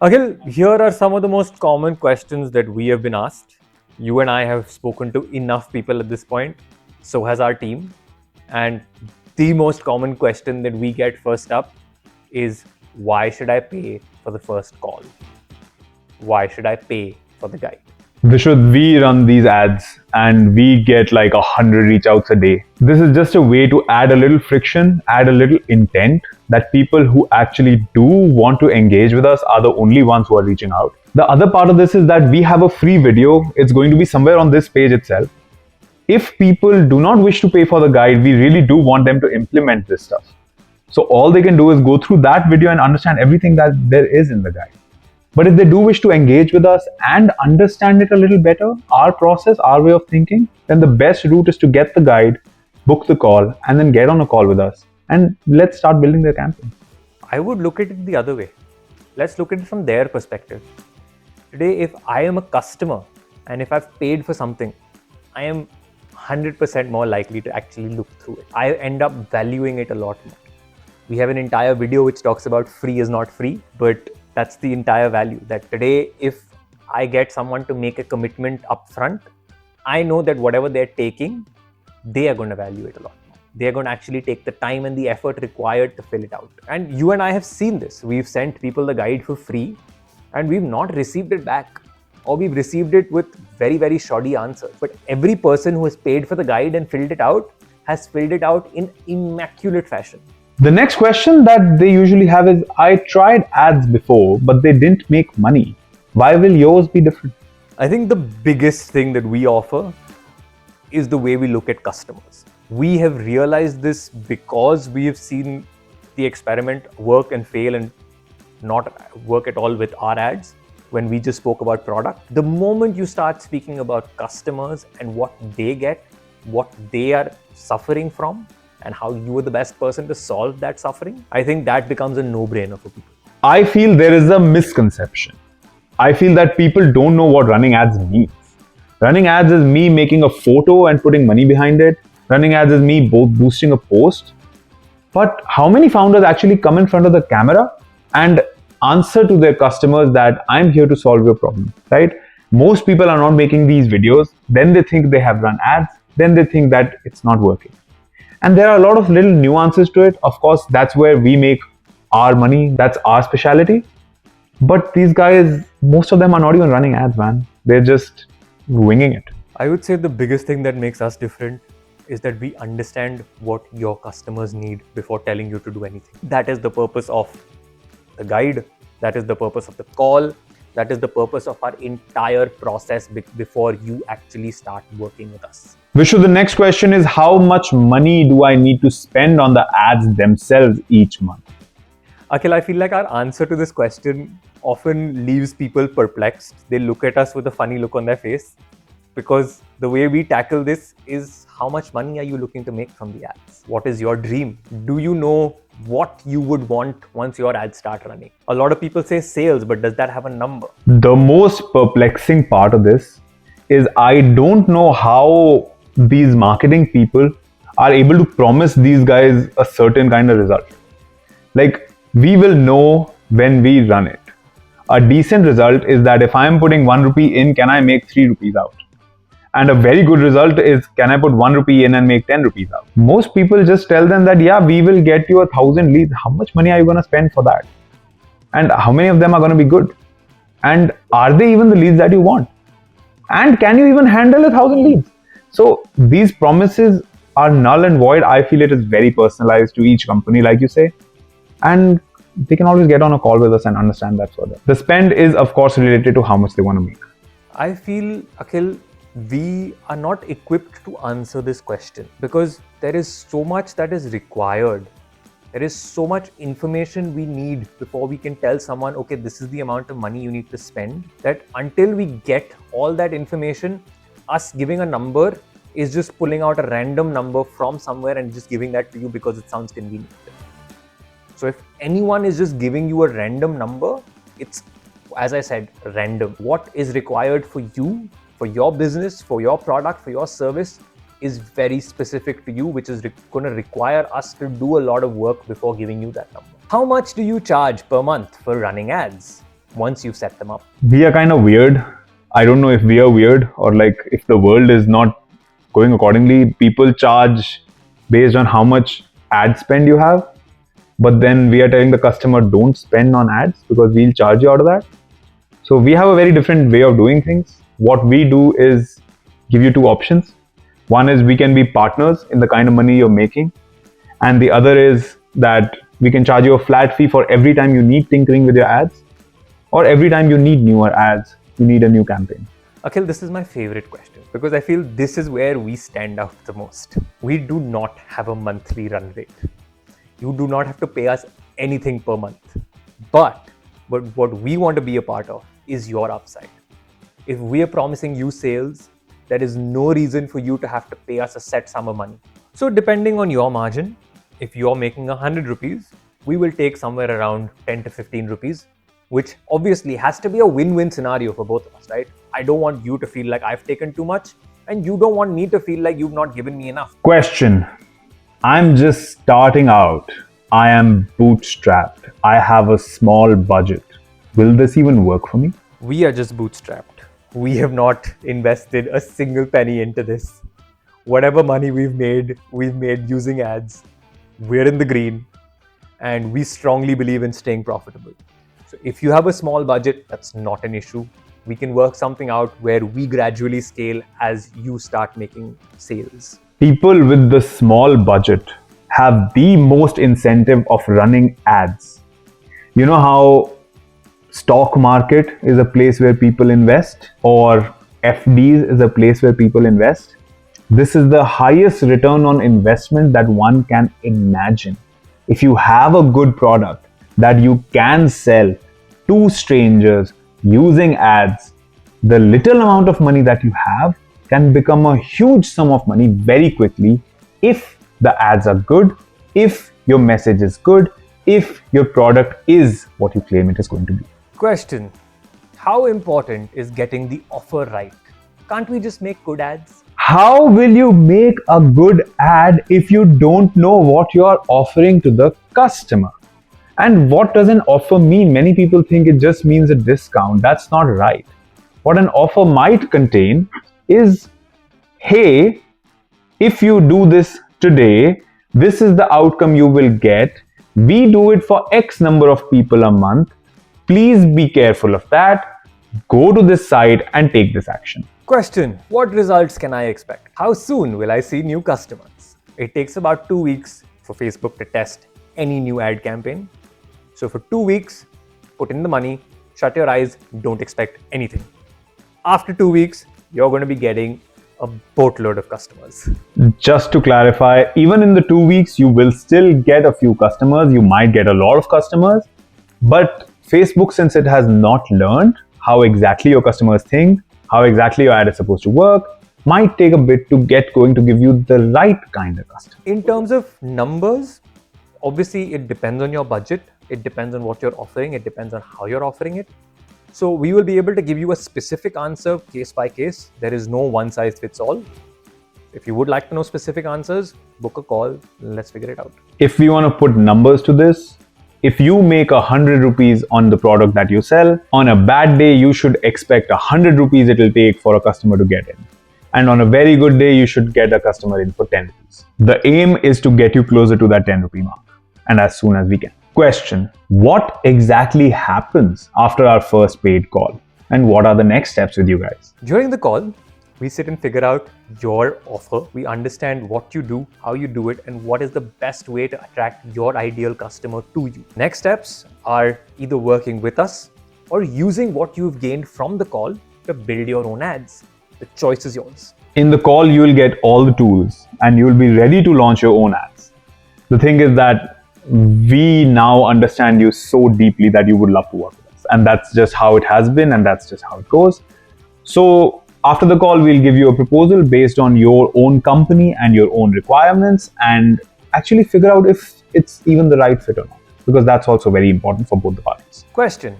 Akhil, here are some of the most common questions that we have been asked. You and I have spoken to enough people at this point, so has our team. And the most common question that we get first up is, why should I pay for the first call? Why should I pay for the guide? Vishud, we run these ads and we get like 100 reach outs a day. This is just a way to add a little friction, add a little intent that people who actually do want to engage with us are the only ones who are reaching out. The other part of this is that we have a free video. It's going to be somewhere on this page itself. If people do not wish to pay for the guide, we really do want them to implement this stuff. So all they can do is go through that video and understand everything that there is in the guide. But if they do wish to engage with us and understand it a little better, our process, our way of thinking, then the best route is to get the guide, book the call, and then get on a call with us. And let's start building their campaign. I would look at it the other way. Let's look at it from their perspective. Today, if I am a customer and if I've paid for something, I am 100% more likely to actually look through it. I end up valuing it a lot more. We have an entire video which talks about free is not free, but that's the entire value. That today, if I get someone to make a commitment upfront, I know that whatever they're taking, they are going to value it a lot more. They're going to actually take the time and the effort required to fill it out. And you and I have seen this. We've sent people the guide for free and we've not received it back, or we've received it with very, very shoddy answers. But every person who has paid for the guide and filled it out has filled it out in immaculate fashion. The next question that they usually have is, I tried ads before, but they didn't make money. Why will yours be different? I think the biggest thing that we offer is the way we look at customers. We have realized this because we have seen the experiment work and fail and not work at all with our ads when we just spoke about product. The moment you start speaking about customers and what they get, what they are suffering from, and how you are the best person to solve that suffering, I think that becomes a no-brainer for people. I feel there is a misconception. I feel that people don't know what running ads means. Running ads is me making a photo and putting money behind it. Running ads is me boosting a post. But how many founders actually come in front of the camera and answer to their customers that I'm here to solve your problem, right? Most people are not making these videos. Then they think they have run ads. Then they think that it's not working. And there are a lot of little nuances to it. Of course, that's where we make our money. That's our specialty. But these guys, most of them are not even running ads, man. They're just winging it. I would say the biggest thing that makes us different is that we understand what your customers need before telling you to do anything. That is the purpose of the guide. That is the purpose of the call. That is the purpose of our entire process before you actually start working with us. Vishu, the next question is, how much money do I need to spend on the ads themselves each month? Akhil, I feel like our answer to this question often leaves people perplexed. They look at us with a funny look on their face because the way we tackle this is, how much money are you looking to make from the ads? What is your dream? Do you know what you would want once your ads start running? A lot of people say sales, but does that have a number? The most perplexing part of this is I don't know how these marketing people are able to promise these guys a certain kind of result. Like, we will know when we run it. A decent result is that if I'm putting 1 rupee in, can I make 3 rupees out? And a very good result is, can I put 1 rupee in and make 10 rupees out? Most people just tell them that, yeah, we will get you 1,000 leads. How much money are you going to spend for that? And how many of them are going to be good? And are they even the leads that you want? And can you even handle 1,000 leads? So these promises are null and void. I feel it is very personalized to each company, like you say. And they can always get on a call with us and understand that further. The spend is, of course, related to how much they want to make. I feel, Akhil, we are not equipped to answer this question because there is so much that is required. There is so much information we need before we can tell someone, okay, this is the amount of money you need to spend, that until we get all that information, us giving a number is just pulling out a random number from somewhere and just giving that to you because it sounds convenient. So if anyone is just giving you a random number, it's, as I said, random. What is required for you, for your business, for your product, for your service is very specific to you, which is going to require us to do a lot of work before giving you that number. How much do you charge per month for running ads? once you've set them up? We are kind of weird. I don't know if we are weird or like if the world is not going accordingly. People charge based on how much ad spend you have, but then we are telling the customer don't spend on ads because we'll charge you out of that. So we have a very different way of doing things. What we do is give you two options. One is we can be partners in the kind of money you're making, and the other is that we can charge you a flat fee for every time you need tinkering with your ads, or every time you need newer ads, you need a new campaign. Akhil, this is my favorite question because I feel this is where we stand out the most. We do not have a monthly run rate. You do not have to pay us anything per month. But what we want to be a part of is your upside. If we are promising you sales, there is no reason for you to have to pay us a set sum of money. So depending on your margin, if you're making 100 rupees, we will take somewhere around 10 to 15 rupees, which obviously has to be a win-win scenario for both of us, right? I don't want you to feel like I've taken too much, and you don't want me to feel like you've not given me enough. Question. I'm just starting out. I am bootstrapped. I have a small budget. Will this even work for me? We are just bootstrapped. We have not invested a single penny into this. Whatever money we've made using ads. We're in the green, and we strongly believe in staying profitable. So if you have a small budget, that's not an issue. We can work something out where we gradually scale as you start making sales. People with the small budget have the most incentive of running ads. You know how stock market is a place where people invest, or FDs is a place where people invest? This is the highest return on investment that one can imagine. If you have a good product that you can sell to strangers using ads, the little amount of money that you have can become a huge sum of money very quickly if the ads are good, if your message is good, if your product is what you claim it is going to be. Question. How important is getting the offer right? Can't we just make good ads? How will you make a good ad if you don't know what you are offering to the customer? And what does an offer mean? Many people think it just means a discount. That's not right. What an offer might contain is, hey, if you do this today, this is the outcome you will get. We do it for X number of people a month. Please be careful of that. Go to this site and take this action. Question. What results can I expect? How soon will I see new customers? It takes about 2 weeks for Facebook to test any new ad campaign. So for 2 weeks, put in the money, shut your eyes, don't expect anything. After 2 weeks, you're going to be getting a boatload of customers. Just to clarify, even in the 2 weeks, you will still get a few customers. You might get a lot of customers, but Facebook, since it has not learned how exactly your customers think, how exactly your ad is supposed to work, might take a bit to get going to give you the right kind of customer. In terms of numbers, obviously it depends on your budget. It depends on what you're offering. It depends on how you're offering it. So we will be able to give you a specific answer case by case. There is no one size fits all. If you would like to know specific answers, book a call. Let's figure it out. If we want to put numbers to this, if you make 100 rupees on the product that you sell, on a bad day, you should expect 100 rupees it will take for a customer to get in. And on a very good day, you should get a customer in for 10 rupees. The aim is to get you closer to that 10 rupee mark, and as soon as we can. Question. What exactly happens after our first paid call? And what are the next steps with you guys? During the call, we sit and figure out your offer. We understand what you do, how you do it, and what is the best way to attract your ideal customer to you. Next steps are either working with us or using what you've gained from the call to build your own ads. The choice is yours. In the call, you will get all the tools and you will be ready to launch your own ads. The thing is that we now understand you so deeply that you would love to work with us. And that's just how it has been, and that's just how it goes. So after the call, we'll give you a proposal based on your own company and your own requirements, and actually figure out if it's even the right fit or not, because that's also very important for both the parties. Question.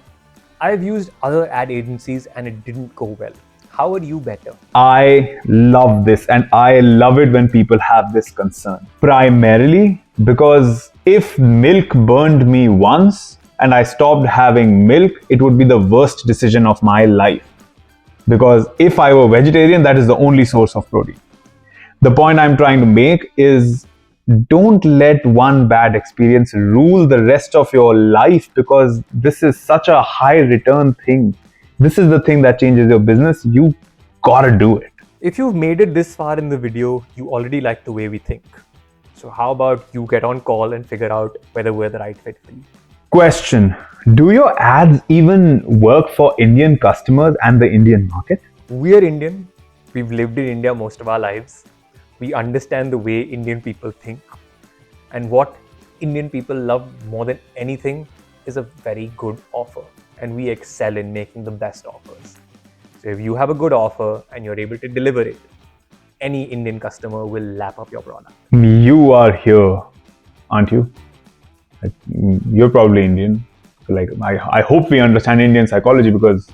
I've used other ad agencies and it didn't go well. How are you better? I love this, and I love it when people have this concern. Primarily because if milk burned me once, and I stopped having milk, it would be the worst decision of my life. Because if I were vegetarian, that is the only source of protein. The point I'm trying to make is don't let one bad experience rule the rest of your life, because this is such a high return thing. This is the thing that changes your business. You gotta do it. If you've made it this far in the video, you already like the way we think. So how about you get on call and figure out whether we're the right fit for you? Question: do your ads even work for Indian customers and the Indian market? We are Indian. We've lived in India most of our lives. We understand the way Indian people think. And what Indian people love more than anything is a very good offer. And we excel in making the best offers. So if you have a good offer and you're able to deliver it, any Indian customer will lap up your product. You are here, aren't you? You're probably Indian. I hope we understand Indian psychology, because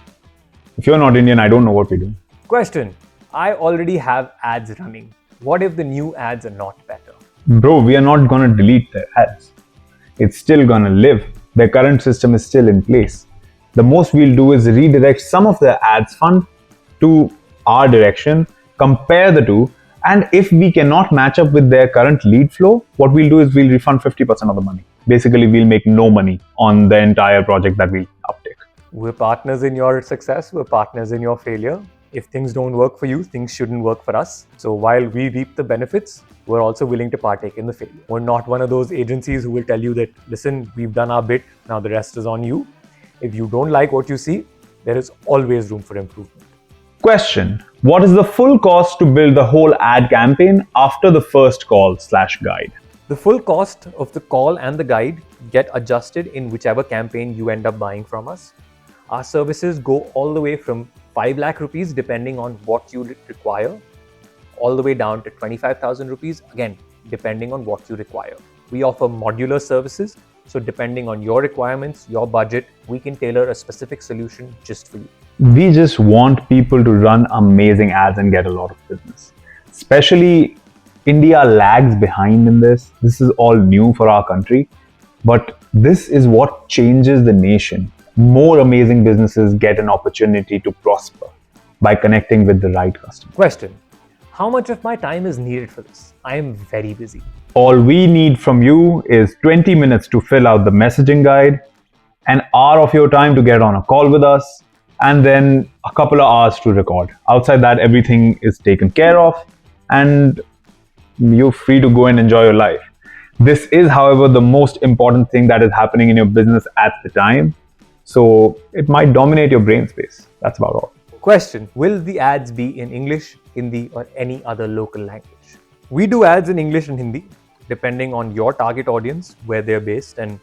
if you're not Indian, I don't know what we do. Question: I already have ads running. What if the new ads are not better? Bro, we are not gonna delete their ads. It's still gonna live. Their current system is still in place. The most we'll do is redirect some of their ads fund to our direction, compare the two, and if we cannot match up with their current lead flow, what we'll do is we'll refund 50% of the money. Basically, we'll make no money on the entire project that we uptake. We're partners in your success, we're partners in your failure. If things don't work for you, things shouldn't work for us. So while we reap the benefits, we're also willing to partake in the failure. We're not one of those agencies who will tell you that, listen, we've done our bit, now the rest is on you. If you don't like what you see, there is always room for improvement. Question: what is the full cost to build the whole ad campaign after the first call/guide? The full cost of the call and the guide get adjusted in whichever campaign you end up buying from us. Our services go all the way from 5 lakh rupees depending on what you require, all the way down to 25,000 rupees, again, depending on what you require. We offer modular services, so depending on your requirements, your budget, we can tailor a specific solution just for you. We just want people to run amazing ads and get a lot of business. Especially India lags behind in this. This is all new for our country, but this is what changes the nation. More amazing businesses get an opportunity to prosper by connecting with the right customer. Question: how much of my time is needed for this? I am very busy. All we need from you is 20 minutes to fill out the messaging guide, an hour of your time to get on a call with us, and then a couple of hours to record. Outside that, everything is taken care of and you're free to go and enjoy your life. This is, however, the most important thing that is happening in your business at the time. So it might dominate your brain space. That's about all. Question: will the ads be in English, Hindi, or any other local language? We do ads in English and Hindi, depending on your target audience, where they're based, and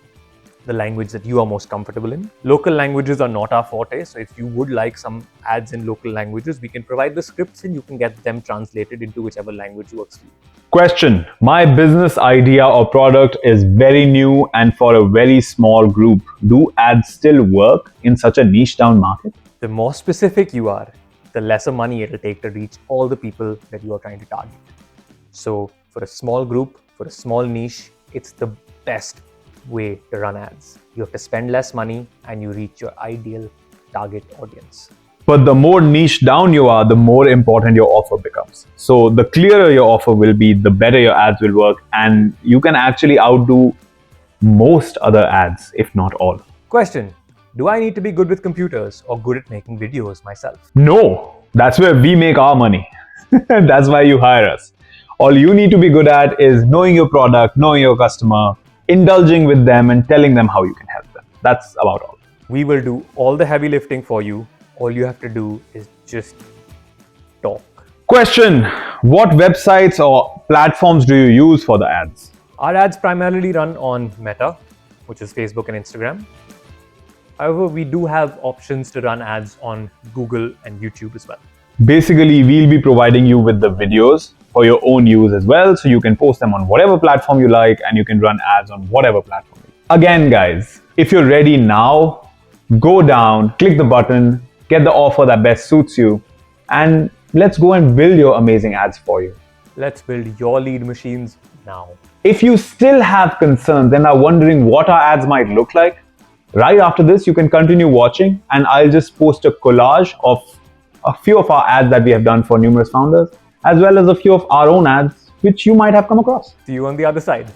the language that you are most comfortable in. Local languages are not our forte, so if you would like some ads in local languages, we can provide the scripts and you can get them translated into whichever language works for you. Question: my business idea or product is very new and for a very small group. Do ads still work in such a niche down market? The more specific you are, the lesser money it'll take to reach all the people that you are trying to target. So for a small group, for a small niche, it's the best way to run ads. You have to spend less money and you reach your ideal target audience. But the more niche down you are, the more important your offer becomes. So the clearer your offer will be, the better your ads will work, and you can actually outdo most other ads, if not all. Question: do I need to be good with computers or good at making videos myself? No, that's where we make our money. That's why you hire us. All you need to be good at is knowing your product, knowing your customer, indulging with them and telling them how you can help them. That's about all. We will do all the heavy lifting for you. All you have to do is just talk. Question: what websites or platforms do you use for the ads? Our ads primarily run on Meta, which is Facebook and Instagram. However, we do have options to run ads on Google and YouTube as well. Basically, we'll be providing you with the videos for your own use as well, so you can post them on whatever platform you like and you can run ads on whatever platform. Again, guys, if you're ready now, go down, click the button, get the offer that best suits you, and let's go and build your amazing ads for you. Let's build your lead machines now. If you still have concerns and are wondering what our ads might look like, Right after this, you can continue watching, and I'll just post a collage of a few of our ads that we have done for numerous founders, as well as a few of our own ads which you might have come across. See you on the other side.